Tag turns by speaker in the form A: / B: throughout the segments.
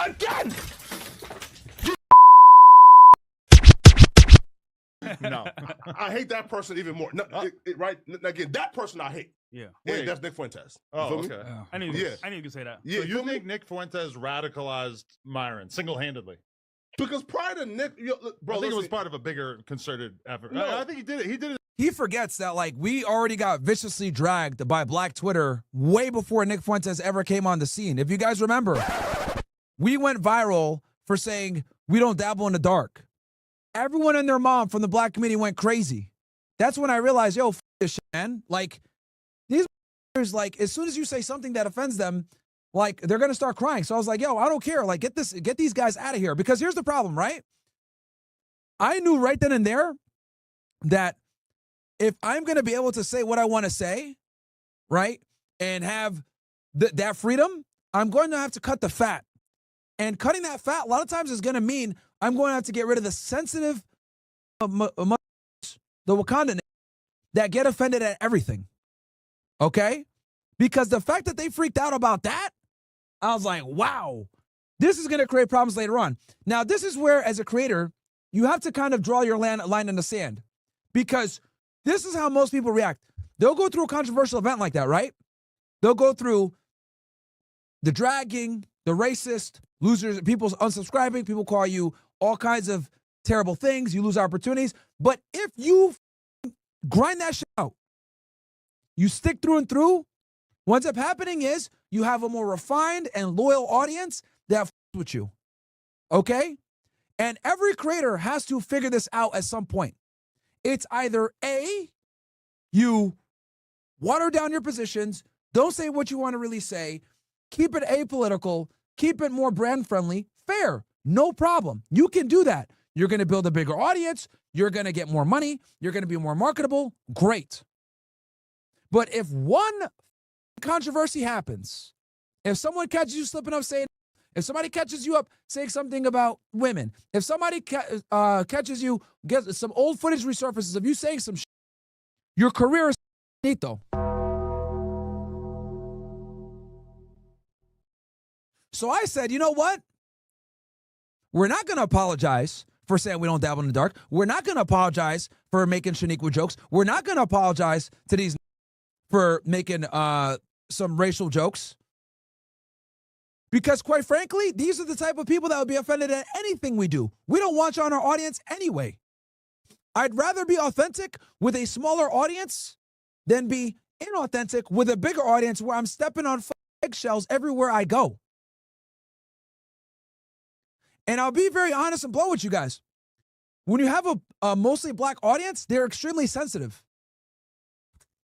A: Again! No, I hate that person even more. No, right? Again, that person I hate.
B: Yeah.
A: And that's Nick Fuentes.
C: Oh, okay.
B: I knew you could say that.
A: Yeah,
C: So you think Nick Fuentes radicalized Myron single-handedly?
A: Because prior to Nick, bro,
C: I think it was part of a bigger concerted effort.
A: No.
C: I think he did it. He did it.
D: He forgets that, like, we already got viciously dragged by Black Twitter way before Nick Fuentes ever came on the scene. If you guys remember, we went viral for saying we don't dabble in the dark. Everyone and their mom from the Black community went crazy. That's when I realized, yo, this shit, man. Like, these like, as soon as you say something that offends them, like, they're going to start crying. So I was like, yo, I don't care. Like, get these guys out of here. Because here's the problem, right? I knew right then and there that if I'm going to be able to say what I want to say, right, and have that freedom, I'm going to have to cut the fat. And cutting that fat, a lot of times, is going to mean I'm going to have to get rid of the sensitive, the Wakandan that get offended at everything. Okay? Because the fact that they freaked out about that, I was like, wow, this is going to create problems later on. Now, this is where, as a creator, you have to kind of draw your line in the sand. Because this is how most people react. They'll go through a controversial event like that, right? They'll go through the dragging, the racist, losers, people unsubscribing, people call you all kinds of terrible things, you lose opportunities. But if you grind that shit out, you stick through and through, what ends up happening is you have a more refined and loyal audience that with you, okay? And every creator has to figure this out at some point. It's either A, you water down your positions, don't say what you want to really say, keep it apolitical, keep it more brand friendly, fair, no problem. You can do that. You're going to build a bigger audience, you're going to get more money, you're going to be more marketable, great. But if one controversy happens, if someone catches you slipping up saying, if somebody catches you up saying something about women, if somebody catches you, gets some old footage resurfaces of you saying some shit, your career is finito. So I said, you know what? We're not going to apologize for saying we don't dabble in the dark. We're not going to apologize for making Shaniqua jokes. We're not going to apologize to these for making some racial jokes. Because quite frankly, these are the type of people that would be offended at anything we do. We don't want you on our audience anyway. I'd rather be authentic with a smaller audience than be inauthentic with a bigger audience where I'm stepping on eggshells everywhere I go. And I'll be very honest and blunt with you guys. When you have a mostly black audience, they're extremely sensitive.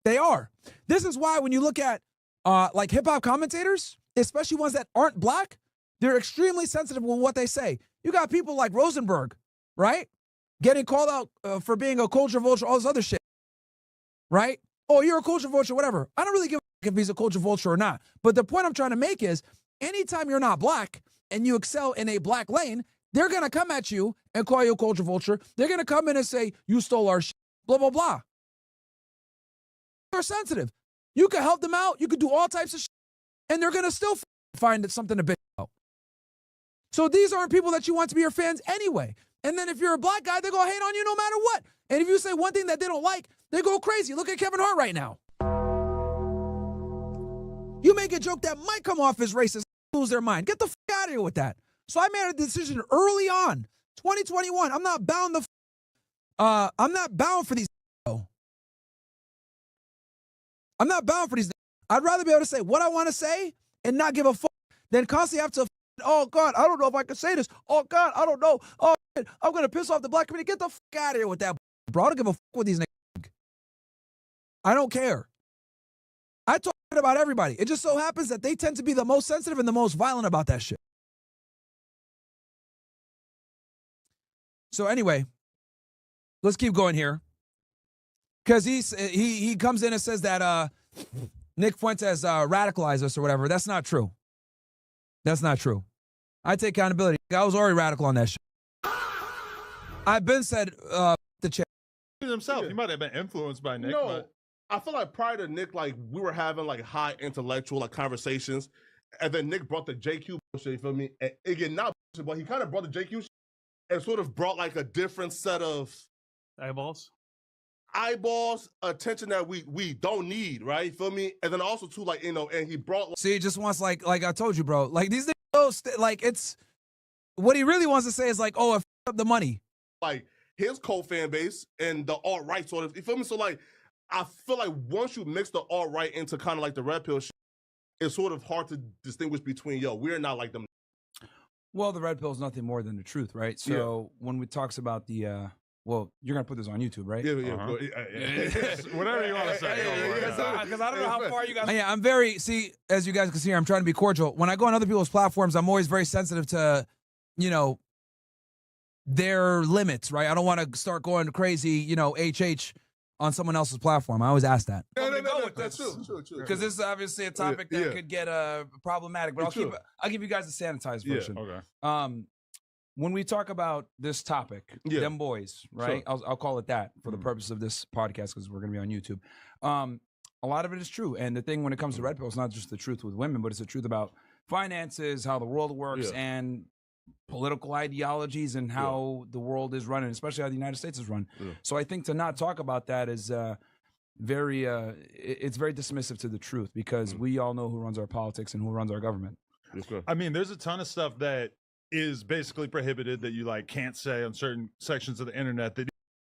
D: They are. This is why when you look at like hip-hop commentators, especially ones that aren't black, they're extremely sensitive with what they say. You got people like Rosenberg, right? Getting called out for being a culture vulture, all this other shit, right? Oh, you're a culture vulture, whatever. I don't really give a fuck if he's a culture vulture or not. But the point I'm trying to make is, anytime you're not black and you excel in a black lane, they're going to come at you and call you a culture vulture. They're going to come in and say, you stole our shit, blah, blah, blah. They're sensitive. You can help them out. You could do all types of shit, and they're going to still find something to bitch about. So these aren't people that you want to be your fans anyway. And then if you're a black guy, they're going to hate on you no matter what. And if you say one thing that they don't like, they go crazy. Look at Kevin Hart right now. You make a joke that might come off as racist, lose their mind. Get the fuck out of here with that. So I made a decision early on, 2021. I'm not bound for these. I'm not bound for these. I'd rather be able to say what I want to say and not give a fuck than constantly have to, oh God, I don't know if I can say this. Oh God, I don't know. Oh, I'm going to piss off the black community. Get the fuck out of here with that, bro. I don't give a fuck what these niggas. I don't care. I talk about everybody. It just so happens that they tend to be the most sensitive and the most violent about that shit. So anyway, let's keep going here. Because he comes in and says that Nick Fuentes radicalized us or whatever. That's not true. That's not true. I take accountability. I was already radical on that shit. I've been said the chair
C: himself. He might have been influenced by Nick.
A: No,
C: but
A: I feel like prior to Nick, like we were having like high intellectual like conversations, and then Nick brought the JQ bullshit, you feel me? And again, not bullshit, but he kind of brought the JQ shit and sort of brought like a different set of eyeballs, attention that we don't need, right? You feel me? And then also too, like, you know, and he brought
D: See, he just wants like I told you, bro. Like these niggas, like it's what he really wants to say is like, oh, I f***ed up the money.
A: like his co-fan base and the alt-right sort of, you feel me? So like I feel like once you mix the alt-right into kind of like the red pill shit, it's sort of hard to distinguish between, yo, we're not like them.
D: Well, the red pill is nothing more than the truth, right? So when we talks about the well, you're gonna put this on YouTube, right?
A: Yeah.
C: Whatever you want to say.
D: Because I don't know how far you guys. Yeah, I'm very as you guys can see, I'm trying to be cordial. When I go on other people's platforms, I'm always very sensitive to, you know, their limits, right? I don't want to start going crazy, you know, HH on someone else's platform. I always ask that.
A: No, that's true.
D: Because this is obviously a topic that could get problematic, but I'll give you guys a sanitized version.
C: Okay.
D: When we talk about this topic, them boys, right?
A: Sure.
D: I'll call it that for the purpose of this podcast because we're going to be on YouTube. A lot of it is true. And the thing when it comes to red pill, it's not just the truth with women, but it's the truth about finances, how the world works, and political ideologies and how the world is running, especially how the United States is run. So I think to not talk about that is very dismissive to the truth because we all know who runs our politics and who runs our government.
C: I mean, there's a ton of stuff that is basically prohibited that you like can't say on certain sections of the internet that